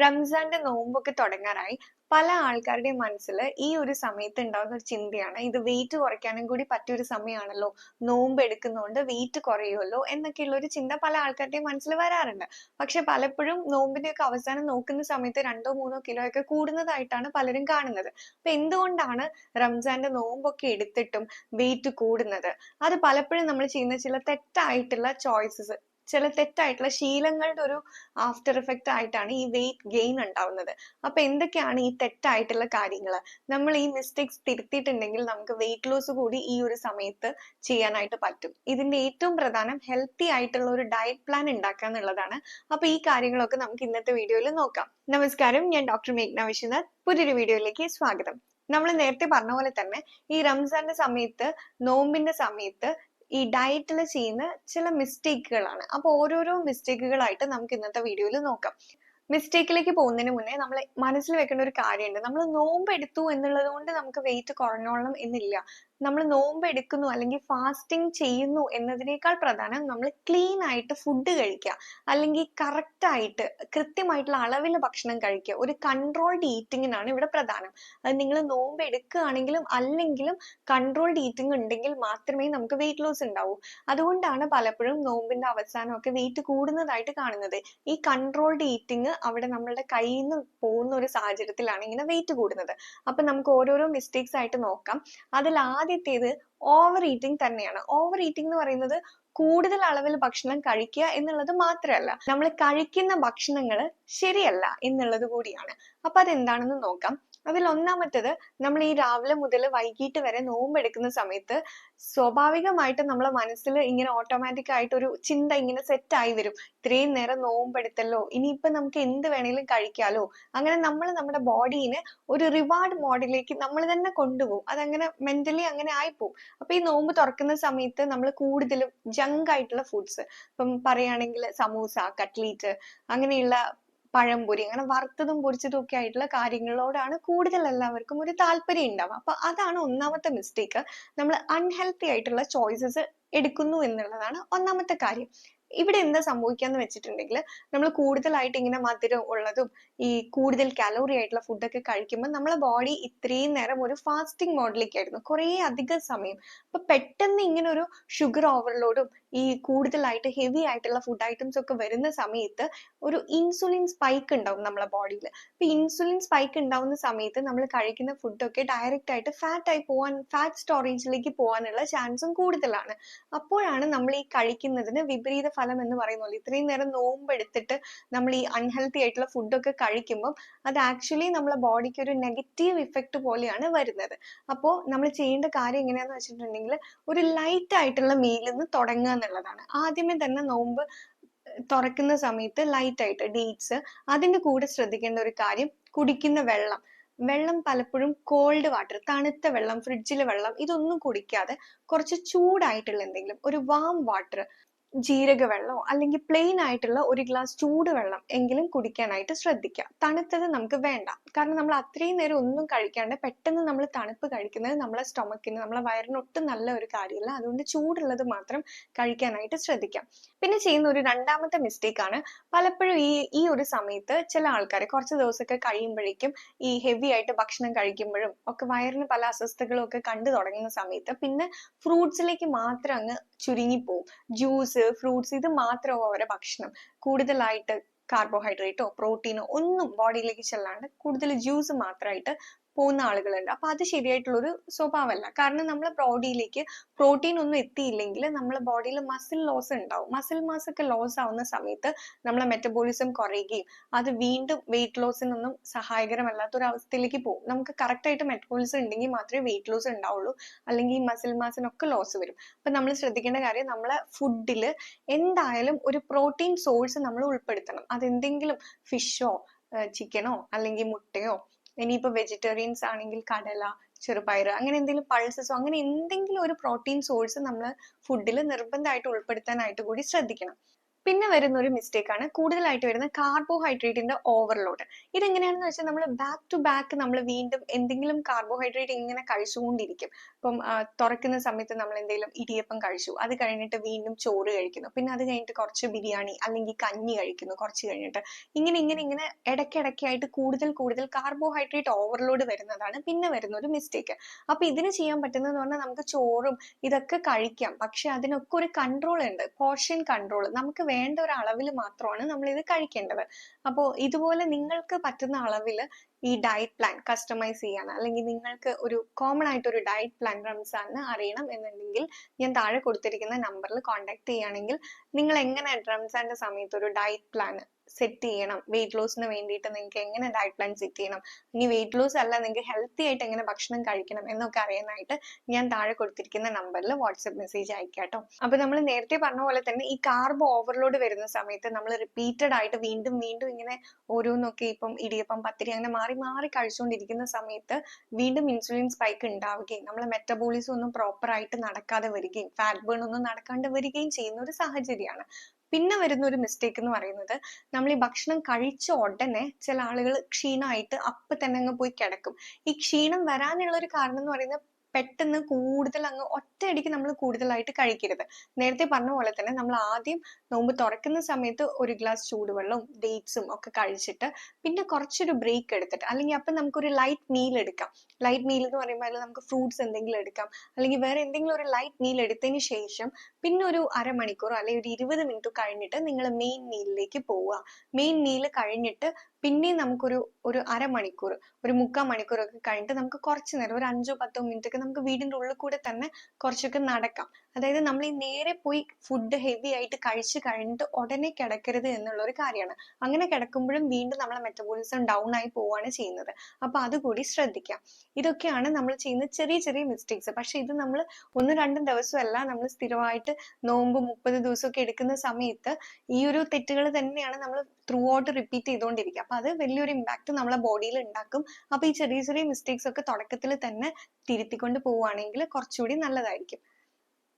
റംസാന്റെ നോമ്പൊക്കെ തുടങ്ങാനായി പല ആൾക്കാരുടെയും മനസ്സിൽ ഈ ഒരു സമയത്ത് ഉണ്ടാകുന്ന ഒരു ചിന്തയാണ് ഇത് വെയിറ്റ് കുറയ്ക്കാനും കൂടി പറ്റിയ ഒരു സമയമാണല്ലോ, നോമ്പ് എടുക്കുന്നതുകൊണ്ട് വെയിറ്റ് കുറയുമല്ലോ എന്നൊക്കെയുള്ള ഒരു ചിന്ത പല ആൾക്കാരുടെയും മനസ്സിൽ വരാറുണ്ട്. പക്ഷെ പലപ്പോഴും നോമ്പിന്റെ ഒക്കെ അവസാനം നോക്കുന്ന സമയത്ത് 2-3 കിലോ ഒക്കെ കൂടുന്നതായിട്ടാണ് പലരും കാണുന്നത്. അപ്പൊ എന്തുകൊണ്ടാണ് റംസാന്റെ നോമ്പൊക്കെ എടുത്തിട്ടും വെയിറ്റ് കൂടുന്നത്? അത് പലപ്പോഴും നമ്മൾ ചെയ്യുന്ന ചില തെറ്റായിട്ടുള്ള ചോയ്സസ്, ചില തെറ്റായിട്ടുള്ള ശീലങ്ങളുടെ ഒരു ആഫ്റ്റർ എഫക്റ്റ് ആയിട്ടാണ് ഈ വെയിറ്റ് ഗെയിൻ ഉണ്ടാവുന്നത്. അപ്പൊ എന്തൊക്കെയാണ് ഈ തെറ്റായിട്ടുള്ള കാര്യങ്ങൾ? നമ്മൾ ഈ മിസ്റ്റേക്സ് തിരുത്തിയിട്ടുണ്ടെങ്കിൽ നമുക്ക് വെയിറ്റ് ലോസ് കൂടി ഈ ഒരു സമയത്ത് ചെയ്യാനായിട്ട് പറ്റും. ഇതിന്റെ ഏറ്റവും പ്രധാനം ഹെൽത്തി ആയിട്ടുള്ള ഒരു ഡയറ്റ് പ്ലാൻ ഉണ്ടാക്കുക എന്നുള്ളതാണ്. അപ്പൊ ഈ കാര്യങ്ങളൊക്കെ നമുക്ക് ഇന്നത്തെ വീഡിയോയിൽ നോക്കാം. നമസ്കാരം, ഞാൻ ഡോക്ടർ മേഘ്ന വിശ്വനാഥ്. പുതിയൊരു വീഡിയോയിലേക്ക് സ്വാഗതം. നമ്മൾ നേരത്തെ പറഞ്ഞ പോലെ തന്നെ ഈ റംസാന്റെ സമയത്ത്, നോമ്പിന്റെ സമയത്ത് ഈ ഡയറ്റിൽ ചെയ്യുന്ന ചില മിസ്റ്റേക്കുകളാണ്. അപ്പൊ ഓരോരോ മിസ്റ്റേക്കുകളായിട്ട് നമുക്ക് ഇന്നത്തെ വീഡിയോയിൽ നോക്കാം. മിസ്റ്റേക്കിലേക്ക് പോകുന്നതിന് മുന്നേ നമ്മൾ മനസ്സിൽ വെക്കേണ്ട ഒരു കാര്യമുണ്ട്. നമ്മൾ നോമ്പ് എടുത്തു എന്നുള്ളത് കൊണ്ട് നമുക്ക് വെയിറ്റ് കുറഞ്ഞോളണം എന്നില്ല. നമ്മൾ നോമ്പ് എടുക്കുന്നു അല്ലെങ്കിൽ ഫാസ്റ്റിംഗ് ചെയ്യുന്നു എന്നതിനേക്കാൾ പ്രധാനം നമ്മൾ ക്ലീൻ ആയിട്ട് ഫുഡ് കഴിക്കുക, അല്ലെങ്കിൽ കറക്റ്റ് ആയിട്ട് കൃത്യമായിട്ടുള്ള അളവിൽ ഭക്ഷണം കഴിക്കുക. ഒരു കൺട്രോൾഡ് ഈറ്റിങ്ങിനാണ് ഇവിടെ പ്രധാനം. അത് നിങ്ങൾ നോമ്പ് എടുക്കുകയാണെങ്കിലും അല്ലെങ്കിലും കൺട്രോൾഡ് ഈറ്റിംഗ് ഉണ്ടെങ്കിൽ മാത്രമേ നമുക്ക് വെയിറ്റ് ലോസ് ഉണ്ടാവൂ. അതുകൊണ്ടാണ് പലപ്പോഴും നോമ്പിന്റെ അവസാനമൊക്കെ വെയിറ്റ് കൂടുന്നതായിട്ട് കാണുന്നത്. ഈ കൺട്രോൾഡ് ഈറ്റിംഗ് അവിടെ നമ്മളുടെ കയ്യിൽ നിന്ന് പോകുന്ന ഒരു സാഹചര്യത്തിലാണ് ഇങ്ങനെ വെയിറ്റ് കൂടുന്നത്. അപ്പൊ നമുക്ക് ഓരോരോ മിസ്റ്റേക്സ് ആയിട്ട് നോക്കാം. അതിൽ ആദ്യത്തേത് ഓവർ ഈറ്റിംഗ് തന്നെയാണ്. ഓവർ ഈറ്റിംഗ് എന്ന് പറയുന്നത് കൂടുതൽ അളവിൽ ഭക്ഷണം കഴിക്കുക എന്നുള്ളത് മാത്രമല്ല, നമ്മൾ കഴിക്കുന്ന ഭക്ഷണങ്ങൾ ശരിയല്ല എന്നുള്ളത് കൂടിയാണ്. അപ്പൊ അതെന്താണെന്ന് നോക്കാം. അതിൽ ഒന്നാമത്തേത്, നമ്മൾ ഈ രാവിലെ മുതൽ വൈകിട്ട് വരെ നോമ്പ് എടുക്കുന്ന സമയത്ത് സ്വാഭാവികമായിട്ട് നമ്മളെ മനസ്സിൽ ഇങ്ങനെ ഓട്ടോമാറ്റിക് ആയിട്ട് ഒരു ചിന്ത ഇങ്ങനെ സെറ്റ് ആയി വരും. ഇത്രയും നേരം നോമ്പെടുത്തല്ലോ, ഇനിയിപ്പൊ നമുക്ക് എന്ത് വേണേലും കഴിക്കാലോ. അങ്ങനെ നമ്മൾ നമ്മുടെ ബോഡീനെ ഒരു റിവാർഡ് മോഡിലേക്ക് നമ്മൾ തന്നെ കൊണ്ടുപോകും. അതങ്ങനെ മെന്റലി അങ്ങനെ ആയിപ്പോവും. അപ്പൊ ഈ നോമ്പ് തുറക്കുന്ന സമയത്ത് നമ്മൾ കൂടുതലും ജങ്ക് ആയിട്ടുള്ള ഫുഡ്സ്, ഇപ്പം പറയുകയാണെങ്കിൽ സമൂസ, കട്ട്ലീറ്റ്, അങ്ങനെയുള്ള പഴംപൊരി, അങ്ങനെ വറുത്തതും പൊരിച്ചതും ഒക്കെ ആയിട്ടുള്ള കാര്യങ്ങളോടാണ് കൂടുതൽ എല്ലാവർക്കും ഒരു താല്പര്യം ഉണ്ടാവുക. അപ്പൊ അതാണ് ഒന്നാമത്തെ മിസ്റ്റേക്ക്. നമ്മൾ അൺഹെൽത്തി ആയിട്ടുള്ള ചോയ്സസ് എടുക്കുന്നു എന്നുള്ളതാണ് ഒന്നാമത്തെ കാര്യം. ഇവിടെ എന്താ സംഭവിക്കാന്ന് വെച്ചിട്ടുണ്ടെങ്കിൽ, നമ്മൾ കൂടുതലായിട്ട് ഇങ്ങനെ മധുരം ഉള്ളതും ഈ കൂടുതൽ കാലോറി ആയിട്ടുള്ള ഫുഡൊക്കെ കഴിക്കുമ്പോൾ നമ്മളെ ബോഡി ഇത്രയും നേരം ഒരു ഫാസ്റ്റിംഗ് മോഡിലേക്കായിരുന്നു കുറേ അധികം സമയം. അപ്പൊ പെട്ടെന്ന് ഇങ്ങനെ ഒരു ഷുഗർ ഓവർലോഡും ഈ കൂടുതലായിട്ട് ഹെവി ആയിട്ടുള്ള ഫുഡ് ഐറ്റംസ് ഒക്കെ വരുന്ന സമയത്ത് ഒരു ഇൻസുലിൻ സ്പൈക്ക് ഉണ്ടാവും നമ്മളെ ബോഡിയിൽ. അപ്പൊ ഇൻസുലിൻ സ്പൈക്ക് ഉണ്ടാവുന്ന സമയത്ത് നമ്മൾ കഴിക്കുന്ന ഫുഡൊക്കെ ഡയറക്റ്റ് ആയിട്ട് ഫാറ്റ് ആയി പോവാൻ, ഫാറ്റ് സ്റ്റോറേജിലേക്ക് പോകാനുള്ള ചാൻസും കൂടുതലാണ്. അപ്പോഴാണ് നമ്മൾ ഈ കഴിക്കുന്നതിന് വിപരീത ഫലം എന്ന് പറയുന്നത്. ഇത്രയും നേരം നോമ്പ് എടുത്തിട്ട് നമ്മൾ ഈ അൺഹെൽത്തി ആയിട്ടുള്ള ഫുഡൊക്കെ കഴിക്കുമ്പോൾ അത് ആക്ച്വലി നമ്മളെ ബോഡിക്ക് ഒരു നെഗറ്റീവ് ഇഫക്റ്റ് പോലെയാണ് വരുന്നത്. അപ്പോൾ നമ്മൾ ചെയ്യേണ്ട കാര്യം എങ്ങനെയാന്ന് വെച്ചിട്ടുണ്ടെങ്കിൽ, ഒരു ലൈറ്റ് ആയിട്ടുള്ള മീലിൽ നിന്ന് തുടങ്ങുക എന്നുള്ളതാണ്. ആദ്യമേ തന്നെ നോമ്പ് തുറക്കുന്ന സമയത്ത് ലൈറ്റ് ആയിട്ട് ഡേറ്റ്സ്, അതിന്റെ കൂടെ ശ്രദ്ധിക്കേണ്ട ഒരു കാര്യം കുടിക്കുന്ന വെള്ളം. വെള്ളം പലപ്പോഴും കോൾഡ് വാട്ടർ, തണുത്ത വെള്ളം, ഫ്രിഡ്ജിലെ വെള്ളം ഇതൊന്നും കുടിക്കാതെ കുറച്ച് ചൂടായിട്ടുള്ള എന്തെങ്കിലും, ഒരു വാം വാട്ടർ, ജീരക വെള്ളമോ അല്ലെങ്കിൽ പ്ലെയിൻ ആയിട്ടുള്ള ഒരു ഗ്ലാസ് ചൂടുവെള്ളം എങ്കിലും കുടിക്കാനായിട്ട് ശ്രദ്ധിക്കുക. തണുത്തത് നമുക്ക് വേണ്ട. കാരണം നമ്മൾ അത്രയും നേരം ഒന്നും കഴിക്കാണ്ട് പെട്ടെന്ന് നമ്മൾ തണുപ്പ് കഴിക്കുന്നത് നമ്മളെ സ്റ്റൊമക്കിന്, നമ്മളെ വയറിന് ഒട്ടും നല്ല ഒരു കാര്യമല്ല. അതുകൊണ്ട് ചൂടുള്ളത് മാത്രം കഴിക്കാനായിട്ട് ശ്രദ്ധിക്കാം. പിന്നെ ചെയ്യുന്ന ഒരു രണ്ടാമത്തെ മിസ്റ്റേക്ക് ആണ്, പലപ്പോഴും ഈ ഒരു സമയത്ത് ചില ആൾക്കാർ കുറച്ച് ദിവസമൊക്കെ കഴിയുമ്പോഴേക്കും ഈ ഹെവി ആയിട്ട് ഭക്ഷണം കഴിക്കുമ്പോഴും ഒക്കെ വയറിന് പല അസ്വസ്ഥതകളും ഒക്കെ കണ്ടു തുടങ്ങുന്ന സമയത്ത് പിന്നെ ഫ്രൂട്ട്സിലേക്ക് മാത്രം അങ്ങ് ചുരുങ്ങിപ്പോവും. ജ്യൂസ്, ഫ്രൂട്ട്സ് ഇത് മാത്രമാവും അവരുടെ ഭക്ഷണം. കൂടുതലായിട്ട് കാർബോഹൈഡ്രേറ്റോ പ്രോട്ടീനോ ഒന്നും ബോഡിയിലേക്ക് ചെല്ലാണ്ട് കൂടുതൽ ജ്യൂസ് മാത്രമായിട്ട് പോകുന്ന ആളുകളുണ്ട്. അപ്പൊ അത് ശരിയായിട്ടുള്ള ഒരു സ്വഭാവമല്ല. കാരണം നമ്മളെ ബോഡിയിലേക്ക് പ്രോട്ടീൻ ഒന്നും എത്തിയില്ലെങ്കിൽ നമ്മളെ ബോഡിയിൽ മസിൽ ലോസ് ഉണ്ടാവും. മസിൽ മാസ് ഒക്കെ ലോസ് ആവുന്ന സമയത്ത് നമ്മളെ മെറ്റബോളിസം കുറയുകയും അത് വീണ്ടും വെയിറ്റ് ലോസിനൊന്നും സഹായകരമല്ലാത്ത ഒരു അവസ്ഥയിലേക്ക് പോകും. നമുക്ക് കറക്റ്റ് ആയിട്ട് മെറ്റബോളിസം ഉണ്ടെങ്കിൽ മാത്രമേ വെയിറ്റ് ലോസ് ഉണ്ടാവുള്ളൂ, അല്ലെങ്കിൽ ഈ മസിൽ മാസിനൊക്കെ ലോസ് വരും. അപ്പൊ നമ്മൾ ശ്രദ്ധിക്കേണ്ട കാര്യം, നമ്മളെ ഫുഡിൽ എന്തായാലും ഒരു പ്രോട്ടീൻ സോഴ്സ് നമ്മൾ ഉൾപ്പെടുത്തണം. അതെന്തെങ്കിലും ഫിഷോ ചിക്കനോ അല്ലെങ്കിൽ മുട്ടയോ, ഇനിയിപ്പോ വെജിറ്റേറിയൻസ് ആണെങ്കിൽ കടല, ചെറുപയർ, അങ്ങനെ എന്തെങ്കിലും പൾസസോ, അങ്ങനെ എന്തെങ്കിലും ഒരു പ്രോട്ടീൻ സോഴ്സ് നമ്മൾ ഫുഡിൽ നിർബന്ധമായിട്ട് ഉൾപ്പെടുത്താനായിട്ട് കൂടി ശ്രദ്ധിക്കണം. പിന്നെ വരുന്ന ഒരു മിസ്റ്റേക്ക് ആണ് കൂടുതലായിട്ട് വരുന്ന കാർബോഹൈഡ്രേറ്റിന്റെ ഓവർലോഡ്. ഇതെങ്ങനെയാണെന്ന് വെച്ചാൽ നമ്മൾ ബാക്ക് ടു ബാക്ക് നമ്മൾ വീണ്ടും എന്തെങ്കിലും കാർബോഹൈഡ്രേറ്റ് ഇങ്ങനെ കഴിച്ചുകൊണ്ടിരിക്കും. ഇപ്പം തുറക്കുന്ന സമയത്ത് നമ്മൾ എന്തെങ്കിലും ഇടിയപ്പം കഴിച്ചു, അത് കഴിഞ്ഞിട്ട് വീണ്ടും ചോറ് കഴിക്കുന്നു, പിന്നെ അത് കഴിഞ്ഞിട്ട് കുറച്ച് ബിരിയാണി അല്ലെങ്കിൽ കഞ്ഞി കഴിക്കുന്നു കുറച്ച് കഴിഞ്ഞിട്ട്. ഇങ്ങനെ ഇങ്ങനെ ഇങ്ങനെ ഇടയ്ക്കിടയ്ക്കായിട്ട് കൂടുതൽ കൂടുതൽ കാർബോഹൈഡ്രേറ്റ് ഓവർലോഡ് വരുന്നതാണ് പിന്നെ വരുന്ന ഒരു മിസ്റ്റേക്ക്. അപ്പൊ ഇതിന് ചെയ്യാൻ പറ്റുന്നതെന്ന് പറഞ്ഞാൽ നമുക്ക് ചോറും ഇതൊക്കെ കഴിക്കാം, പക്ഷെ അതിനൊക്കെ ഒരു കൺട്രോൾ ഉണ്ട്, പോർഷൻ കൺട്രോൾ. നമുക്ക് വേണ്ട ഒരു അളവിൽ മാത്രമാണ് നമ്മൾ ഇത് കഴിക്കേണ്ടത്. അപ്പോൾ ഇതുപോലെ നിങ്ങൾക്ക് പറ്റുന്ന അളവിൽ ഈ ഡയറ്റ് പ്ലാൻ കസ്റ്റമൈസ് ചെയ്യാൻ, അല്ലെങ്കിൽ നിങ്ങൾക്ക് ഒരു കോമൺ ആയിട്ട് ഒരു ഡയറ്റ് പ്ലാൻ റംസാന് അറിയണം എന്നുണ്ടെങ്കിൽ ഞാൻ താഴെ കൊടുത്തിരിക്കുന്ന നമ്പറിൽ കോൺടാക്ട് ചെയ്യുകയാണെങ്കിൽ നിങ്ങൾ എങ്ങനെ റംസാന്റെ സമയത്ത് ഒരു ഡയറ്റ് പ്ലാൻ സെറ്റ് ചെയ്യണം, വെയിറ്റ് ലോസിന് വേണ്ടിയിട്ട് നിങ്ങൾക്ക് എങ്ങനെ ഡയറ്റ് പ്ലാൻ സെറ്റ് ചെയ്യണം, ഇനി വെയിറ്റ് ലോസ് അല്ല നിങ്ങൾക്ക് ഹെൽത്തി ആയിട്ട് എങ്ങനെ ഭക്ഷണം കഴിക്കണം എന്നൊക്കെ അറിയാനായിട്ട് ഞാൻ താഴെ കൊടുത്തിരിക്കുന്ന നമ്പറിൽ വാട്സ്ആപ്പ് മെസ്സേജ് അയക്കാം കേട്ടോ. അപ്പൊ നമ്മൾ നേരത്തെ പറഞ്ഞ പോലെ തന്നെ ഈ കാർബ് ഓവർലോഡ് വരുന്ന സമയത്ത് നമ്മൾ റിപ്പീറ്റഡ് ആയിട്ട് വീണ്ടും വീണ്ടും ഇങ്ങനെ ഓരോന്നൊക്കെ ഇപ്പം ഇടിയപ്പം പത്തിരി അങ്ങനെ മാറി മാറി കഴിച്ചുകൊണ്ടിരിക്കുന്ന സമയത്ത് വീണ്ടും ഇൻസുലിൻ സ്പൈക്ക് ഉണ്ടാവുകയും നമ്മളെ മെറ്റബോളിസം ഒന്നും പ്രോപ്പർ ആയിട്ട് നടക്കാതെ വരികയും ഫാറ്റ് ബേൺ ഒന്നും നടക്കാണ്ട് വരികയും ചെയ്യുന്ന ഒരു സാഹചര്യമാണ്. പിന്നെ വരുന്ന ഒരു മിസ്റ്റേക്ക് എന്ന് പറയുന്നത് നമ്മൾ ഈ ഭക്ഷണം കഴിച്ച ഉടനെ ചില ആളുകൾ ക്ഷീണമായിട്ട് അപ്പൊ തന്നെ അങ്ങ് പോയി കിടക്കും. ഈ ക്ഷീണം വരാനുള്ള ഒരു കാരണം എന്ന് പറയുന്നത് പെട്ടെന്ന് കൂടുതൽ അങ്ങ് ഒറ്റയടിക്ക് നമ്മൾ കൂടുതലായിട്ട് കഴിക്കരുത്. നേരത്തെ പറഞ്ഞ പോലെ തന്നെ നമ്മൾ ആദ്യം നോമ്പ് തുറക്കുന്ന സമയത്ത് ഒരു ഗ്ലാസ് ചൂടുവെള്ളവും ഡേറ്റ്സും ഒക്കെ കഴിച്ചിട്ട് പിന്നെ കുറച്ചൊരു ബ്രേക്ക് എടുത്തിട്ട്, അല്ലെങ്കിൽ അപ്പം നമുക്കൊരു ലൈറ്റ് മീൽ എടുക്കാം. ലൈറ്റ് മീൽ എന്ന് പറയുമ്പോൾ അതിൽ നമുക്ക് ഫ്രൂട്ട്സ് എന്തെങ്കിലും എടുക്കാം, അല്ലെങ്കിൽ വേറെ എന്തെങ്കിലും ഒരു ലൈറ്റ് മീൽ എടുത്തതിന് ശേഷം പിന്നെ ഒരു അരമണിക്കൂറോ അല്ലെങ്കിൽ ഒരു 20 മിനിറ്റ് കഴിഞ്ഞിട്ട് നിങ്ങൾ മെയിൻ മീലിലേക്ക് പോവുക. മെയിൻ മീൽ കഴിഞ്ഞിട്ട് പിന്നെയും നമുക്കൊരു ഒരു അരമണിക്കൂർ, ഒരു 3/4 മണിക്കൂറൊക്കെ കഴിഞ്ഞിട്ട് നമുക്ക് കുറച്ച് നേരം ഒരു 5-10 മിനിറ്റ് ഒക്കെ നമുക്ക് വീടിന്റെ ഉള്ളിൽ കൂടെ തന്നെ കുറച്ചൊക്കെ നടക്കാം. അതായത് നമ്മൾ ഈ നേരെ പോയി ഫുഡ് ഹെവി ആയിട്ട് കഴിച്ചു കഴിഞ്ഞിട്ട് ഉടനെ കിടക്കരുത് എന്നുള്ള ഒരു കാര്യമാണ്. അങ്ങനെ കിടക്കുമ്പോഴും വീണ്ടും നമ്മളെ മെറ്റബോളിസം ഡൗൺ ആയി പോവുകയാണ് ചെയ്യുന്നത്. അപ്പൊ അതുകൂടി ശ്രദ്ധിക്കാം. ഇതൊക്കെയാണ് നമ്മൾ ചെയ്യുന്ന ചെറിയ ചെറിയ മിസ്റ്റേക്സ്. പക്ഷെ ഇത് നമ്മൾ 1-2 ദിവസമല്ല, നമ്മൾ സ്ഥിരമായിട്ട് നോമ്പ് 30 ദിവസമൊക്കെ എടുക്കുന്ന സമയത്ത് ഈ ഒരു തെറ്റുകൾ തന്നെയാണ് നമ്മൾ ത്രൂ ഔട്ട് റിപ്പീറ്റ് ചെയ്തുകൊണ്ടിരിക്കുക. അപ്പൊ അത് വലിയൊരു ഇമ്പാക്ട് നമ്മളെ ബോഡിയിൽ ഉണ്ടാക്കും. അപ്പൊ ഈ ചെറിയ ചെറിയ മിസ്റ്റേക്സ് ഒക്കെ തുടക്കത്തിൽ തന്നെ തിരുത്തിക്കൊണ്ട് പോവുകയാണെങ്കിൽ കുറച്ചുകൂടി നല്ലതായിരിക്കും.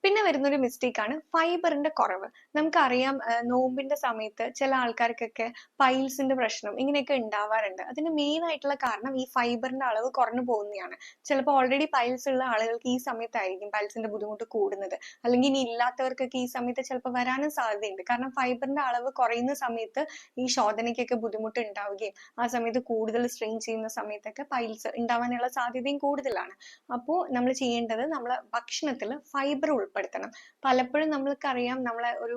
പിന്നെ വരുന്നൊരു മിസ്റ്റേക്ക് ആണ് ഫൈബറിന്റെ കുറവ്. നമുക്കറിയാം നോമ്പിന്റെ സമയത്ത് ചില ആൾക്കാർക്കൊക്കെ പൈൽസിന്റെ പ്രശ്നം ഇങ്ങനെയൊക്കെ ഉണ്ടാവാറുണ്ട്. അതിന് മെയിൻ ആയിട്ടുള്ള കാരണം ഈ ഫൈബറിന്റെ അളവ് കുറഞ്ഞു പോകുന്നതാണ്. ചിലപ്പോൾ ഓൾറെഡി പൈൽസ് ഉള്ള ആളുകൾക്ക് ഈ സമയത്തായിരിക്കും പൈൽസിന്റെ ബുദ്ധിമുട്ട് കൂടുന്നത്, അല്ലെങ്കിൽ ഇനി ഇല്ലാത്തവർക്കൊക്കെ ഈ സമയത്ത് ചിലപ്പോൾ വരാനും സാധ്യതയുണ്ട്. കാരണം ഫൈബറിന്റെ അളവ് കുറയുന്ന സമയത്ത് ഈ ശോധനയ്ക്കൊക്കെ ബുദ്ധിമുട്ട് ഉണ്ടാവുകയും ആ സമയത്ത് കൂടുതൽ സ്ട്രെയിൻ ചെയ്യുന്ന സമയത്തൊക്കെ പൈൽസ് ഉണ്ടാവാനുള്ള സാധ്യതയും കൂടുതലാണ്. അപ്പോൾ നമ്മൾ ചെയ്യേണ്ടത് നമ്മളെ ഭക്ഷണത്തിൽ ഫൈബർ ഉൾപ്പെടുത്തണം. പലപ്പോഴും നമ്മൾക്കറിയാം, നമ്മളെ ഒരു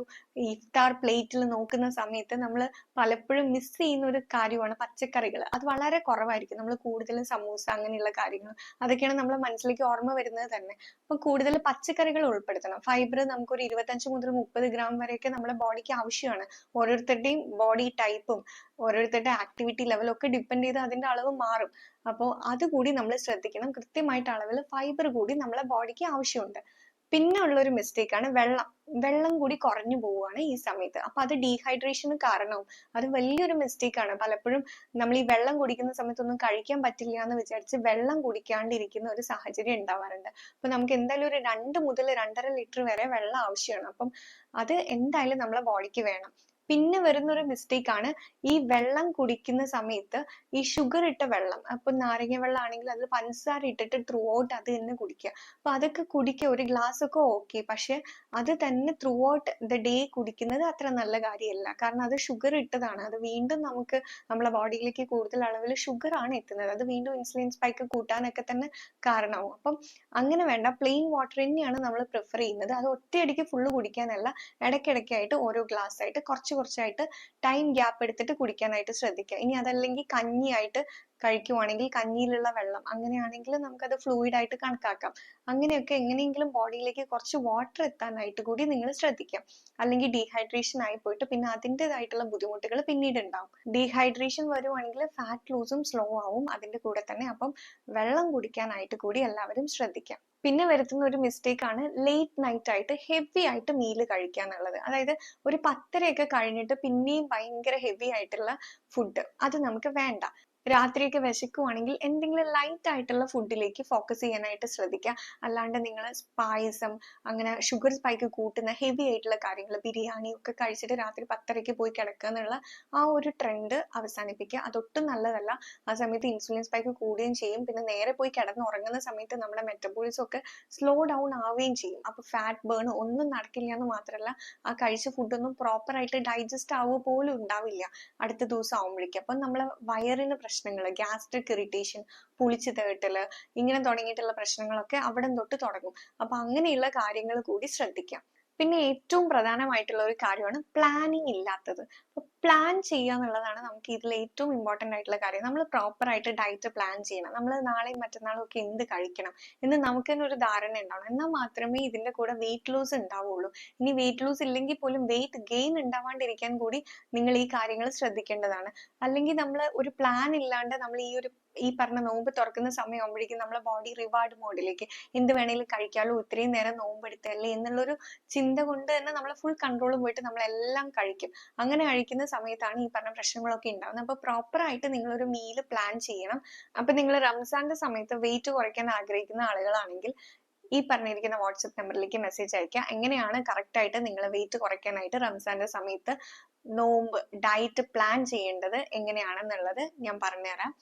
ഇഫ്താർ പ്ലേറ്റിൽ നോക്കുന്ന സമയത്ത് നമ്മൾ പലപ്പോഴും മിസ് ചെയ്യുന്ന ഒരു കാര്യമാണ് പച്ചക്കറികൾ. അത് വളരെ കുറവായിരിക്കും. നമ്മൾ കൂടുതലും സമൂസ അങ്ങനെയുള്ള കാര്യങ്ങൾ അതൊക്കെയാണ് നമ്മളെ മനസ്സിലേക്ക് ഓർമ്മ വരുന്നത് തന്നെ. അപ്പൊ കൂടുതൽ പച്ചക്കറികൾ ഉൾപ്പെടുത്തണം. ഫൈബർ നമുക്കൊരു 25 മുതൽ 30 ഗ്രാം വരെയൊക്കെ നമ്മുടെ ബോഡിക്ക് ആവശ്യമാണ്. ഓരോരുത്തരുടെയും ബോഡി ടൈപ്പും ഓരോരുത്തരുടെ ആക്ടിവിറ്റി ലെവലും ഒക്കെ ഡിപ്പെൻഡ് ചെയ്ത് അതിന്റെ അളവ് മാറും. അപ്പോൾ അതുകൂടി നമ്മൾ ശ്രദ്ധിക്കണം. കൃത്യമായിട്ട് അളവിൽ ഫൈബർ കൂടി നമ്മളെ ബോഡിക്ക് ആവശ്യമുണ്ട്. പിന്നെ ഉള്ള ഒരു മിസ്റ്റേക്ക് ആണ് വെള്ളം. വെള്ളം കൂടി കുറഞ്ഞു പോവുകയാണ് ഈ സമയത്ത്. അപ്പൊ അത് ഡീഹൈഡ്രേഷന് കാരണവും. അത് വലിയൊരു മിസ്റ്റേക്ക് ആണ്. പലപ്പോഴും നമ്മൾ ഈ വെള്ളം കുടിക്കുന്ന സമയത്ത് ഒന്നും കഴിക്കാൻ പറ്റില്ല എന്ന് വിചാരിച്ച് വെള്ളം കുടിക്കാണ്ടിരിക്കുന്ന ഒരു സാഹചര്യം ഉണ്ടാവാറുണ്ട്. അപ്പൊ നമുക്ക് എന്തായാലും ഒരു 2 മുതൽ 2.5 ലിറ്റർ വരെ വെള്ളം ആവശ്യമാണ്. അപ്പം അത് എന്തായാലും നമ്മളെ ബോഡിക്ക് വേണം. പിന്നെ വരുന്ന ഒരു മിസ്റ്റേക്ക് ആണ് ഈ വെള്ളം കുടിക്കുന്ന സമയത്ത് ഈ ഷുഗർ ഇട്ട വെള്ളം, അപ്പൊ നാരങ്ങ വെള്ളം ആണെങ്കിൽ അതിൽ പഞ്ചസാര ഇട്ടിട്ട് ത്രൂ ഔട്ട് അത് തന്നെ കുടിക്കുക. അപ്പൊ അതൊക്കെ കുടിക്കുക, ഒരു ഗ്ലാസ് ഒക്കെ ഓക്കെ, പക്ഷെ അത് തന്നെ ത്രൂ ഔട്ട് ദ ഡേ കുടിക്കുന്നത് അത്ര നല്ല കാര്യമല്ല. കാരണം അത് ഷുഗർ ഇട്ടതാണ്. അത് വീണ്ടും നമുക്ക് നമ്മളെ ബോഡിയിലേക്ക് കൂടുതൽ അളവിൽ ഷുഗർ ആണ് എത്തുന്നത്. അത് വീണ്ടും ഇൻസുലിൻ സ്പൈക്ക് കൂട്ടാനൊക്കെ തന്നെ കാരണമാവും. അപ്പം അങ്ങനെ വേണ്ട. പ്ലെയിൻ വാട്ടർ തന്നെയാണ് നമ്മൾ പ്രിഫർ ചെയ്യുന്നത്. അത് ഒറ്റയടിക്ക് ഫുള്ള് കുടിക്കാനല്ല, ഇടയ്ക്കിടയ്ക്കായിട്ട് ഓരോ ഗ്ലാസ് ആയിട്ട് കുറച്ച് കുറച്ചായിട്ട് ടൈം ഗ്യാപ്പ് എടുത്തിട്ട് കുടിക്കാനായിട്ട് ശ്രദ്ധിക്കുക. ഇനി അതല്ലെങ്കിൽ കഞ്ഞിയായിട്ട് കഴിക്കുവാണെങ്കിൽ കഞ്ഞിയിലുള്ള വെള്ളം അങ്ങനെയാണെങ്കിൽ നമുക്കത് ഫ്ലൂയിഡ് ആയിട്ട് കണക്കാക്കാം. അങ്ങനെയൊക്കെ എങ്ങനെയെങ്കിലും ബോഡിയിലേക്ക് കുറച്ച് വാട്ടർ എത്താനായിട്ട് കൂടി നിങ്ങൾ ശ്രദ്ധിക്കാം. അല്ലെങ്കിൽ ഡീഹൈഡ്രേഷൻ ആയി പോയിട്ട് പിന്നെ അതിൻ്റെതായിട്ടുള്ള ബുദ്ധിമുട്ടുകൾ പിന്നീട് ഉണ്ടാവും. ഡീഹൈഡ്രേഷൻ വരുവാണെങ്കിൽ ഫാറ്റ് ലൂസും സ്ലോ ആവും അതിന്റെ കൂടെ തന്നെ. അപ്പം വെള്ളം കുടിക്കാനായിട്ട് കൂടി എല്ലാവരും ശ്രദ്ധിക്കാം. പിന്നെ വരുത്തുന്ന ഒരു മിസ്റ്റേക്ക് ആണ് ലേറ്റ് നൈറ്റ് ആയിട്ട് ഹെവി ആയിട്ട് മീല് കഴിക്കുക എന്നുള്ളത്. അതായത് ഒരു 10:30 ഒക്കെ കഴിഞ്ഞിട്ട് പിന്നെയും ഭയങ്കര ഹെവി ആയിട്ടുള്ള ഫുഡ് അത് നമുക്ക് വേണ്ട. രാത്രിയൊക്കെ വിശക്കുവാണെങ്കിൽ എന്തെങ്കിലും ലൈറ്റ് ആയിട്ടുള്ള ഫുഡിലേക്ക് ഫോക്കസ് ചെയ്യാനായിട്ട് ശ്രദ്ധിക്കുക. അല്ലാണ്ട് നിങ്ങൾ പായസം, അങ്ങനെ ഷുഗർ സ്പൈക്ക് കൂട്ടുന്ന ഹെവി ആയിട്ടുള്ള കാര്യങ്ങൾ, ബിരിയാണി ഒക്കെ കഴിച്ചിട്ട് രാത്രി 10:30ക്ക് പോയി കിടക്കുക എന്നുള്ള ആ ഒരു ട്രെൻഡ് അവസാനിപ്പിക്കുക. അതൊട്ടും നല്ലതല്ല. ആ സമയത്ത് ഇൻസുലിൻ സ്പൈക്ക് കൂടുകയും ചെയ്യും. പിന്നെ നേരെ പോയി കിടന്നുറങ്ങുന്ന സമയത്ത് നമ്മുടെ മെറ്റബോളിസം ഒക്കെ സ്ലോ ഡൗൺ ആവുകയും ചെയ്യും. അപ്പൊ ഫാറ്റ് ബേൺ ഒന്നും നടക്കില്ല എന്ന് മാത്രമല്ല, ആ കഴിച്ച ഫുഡൊന്നും പ്രോപ്പർ ആയിട്ട് ഡൈജസ്റ്റ് ആവുക പോലും ഉണ്ടാവില്ല അടുത്ത ദിവസം ആവുമ്പോഴേക്കും. അപ്പൊ നമ്മളെ വയറിന് പ്രശ്നങ്ങൾ, ഗ്യാസ്ട്രിക് ഇറിറ്റേഷൻ, പുളിച്ചു തേട്ടല്, ഇങ്ങനെ തുടങ്ങിയിട്ടുള്ള പ്രശ്നങ്ങളൊക്കെ അവിടെ തൊട്ട് തുടങ്ങും. അപ്പൊ അങ്ങനെയുള്ള കാര്യങ്ങൾ കൂടി ശ്രദ്ധിക്കാം. പിന്നെ ഏറ്റവും പ്രധാനമായിട്ടുള്ള ഒരു കാര്യമാണ് പ്ലാനിങ് ഇല്ലാത്തത്. അപ്പൊ പ്ലാൻ ചെയ്യുക എന്നുള്ളതാണ് നമുക്ക് ഇതിൽ ഏറ്റവും ഇമ്പോർട്ടന്റ് ആയിട്ടുള്ള കാര്യം. നമ്മൾ പ്രോപ്പർ ആയിട്ട് ഡയറ്റ് പ്ലാൻ ചെയ്യണം. നമ്മൾ നാളെയും മറ്റന്നാളും ഒക്കെ എന്ത് കഴിക്കണം എന്ന് നമുക്ക് തന്നെ ഒരു ധാരണ ഉണ്ടാവണം. എന്നാൽ മാത്രമേ ഇതിന്റെ കൂടെ വെയിറ്റ് ലോസ് ഉണ്ടാവുള്ളൂ. ഇനി വെയിറ്റ് ലോസ് ഇല്ലെങ്കിൽ പോലും വെയിറ്റ് ഗെയിൻ ഉണ്ടാവാണ്ടിരിക്കാൻ കൂടി നിങ്ങൾ ഈ കാര്യങ്ങൾ ശ്രദ്ധിക്കേണ്ടതാണ്. അല്ലെങ്കിൽ നമ്മൾ ഒരു പ്ലാൻ ഇല്ലാണ്ട് നമ്മൾ ഈ പറഞ്ഞ നോമ്പ് തുറക്കുന്ന സമയമാകുമ്പോഴേക്കും നമ്മളെ ബോഡി റിവാർഡ് മോഡിലേക്ക്, എന്ത് വേണേലും കഴിക്കാലോ, ഇത്രയും നേരം നോമ്പ് എടുത്തല്ലേ എന്നുള്ളൊരു ചിന്ത കൊണ്ട് തന്നെ നമ്മളെ ഫുൾ കൺട്രോൾ പോയിട്ട് നമ്മളെല്ലാം കഴിക്കും. അങ്ങനെ കഴിക്കുന്ന സമയത്താണ് ഈ പറഞ്ഞ പ്രശ്നങ്ങളൊക്കെ ഉണ്ടാവുന്നത്. അപ്പൊ പ്രോപ്പർ ആയിട്ട് നിങ്ങൾ ഒരു മീല് പ്ലാൻ ചെയ്യണം. അപ്പൊ നിങ്ങൾ റംസാന്റെ സമയത്ത് വെയിറ്റ് കുറയ്ക്കാൻ ആഗ്രഹിക്കുന്ന ആളുകളാണെങ്കിൽ ഈ പറഞ്ഞിരിക്കുന്ന വാട്സപ്പ് നമ്പറിലേക്ക് മെസ്സേജ് അയക്കുക. എങ്ങനെയാണ് കറക്റ്റ് ആയിട്ട് നിങ്ങൾ വെയിറ്റ് കുറയ്ക്കാനായിട്ട് റംസാന്റെ സമയത്ത് നോമ്പ് ഡയറ്റ് പ്ലാൻ ചെയ്യേണ്ടത് എങ്ങനെയാണെന്നുള്ളത് ഞാൻ പറഞ്ഞുതരാം.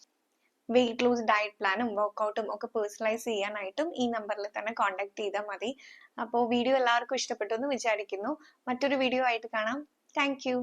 വെയിറ്റ് ലോസ് ഡയറ്റ് പ്ലാനും വർക്കൗട്ടും ഒക്കെ പേഴ്സണലൈസ് ചെയ്യാനായിട്ടും ഈ നമ്പറിൽ തന്നെ കോൺടാക്ട് ചെയ്താൽ മതി. അപ്പോൾ വീഡിയോ എല്ലാവർക്കും ഇഷ്ടപ്പെട്ടു എന്ന് വിചാരിക്കുന്നു. മറ്റൊരു വീഡിയോ ആയിട്ട് കാണാം. Thank you.